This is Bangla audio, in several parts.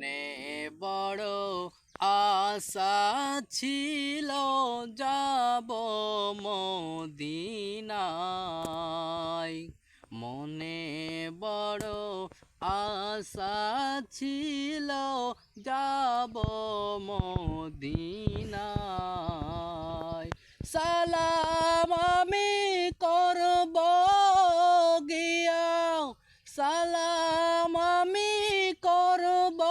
নে বড় আশা ছিল যাব মদিনায়, মনে বড় আশা ছিল যাব মদিনায়। সালাম আমি করব গিয়া, সালাম আমি করব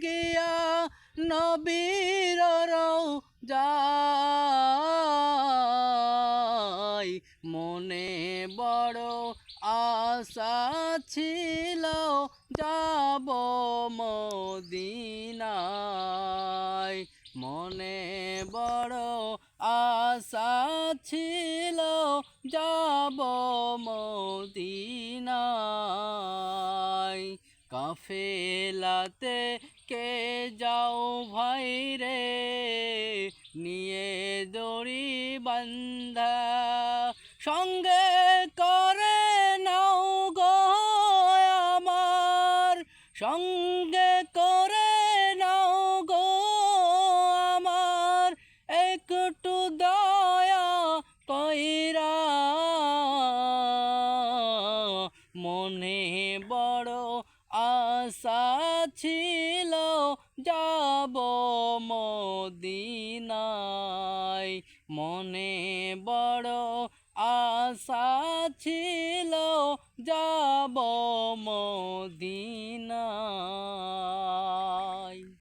গিয়া নবীর রওজায়, মনে বড় আশা ছিল যাব মদিনায়, মনে বড় আশা ছিল যাব মদিনায়। কাফেলাতে কে যাও ভাই রে, নিয়ে দড়ি বান্ধা, সঙ্গে করে নাও গো আমার, সঙ্গে করে নাও গো আমার, একটু দয়া কইরা, মনে বড় আশা ছিল যাব মদিনায়, মনে বড় আশা ছিল যাব মদিনায়।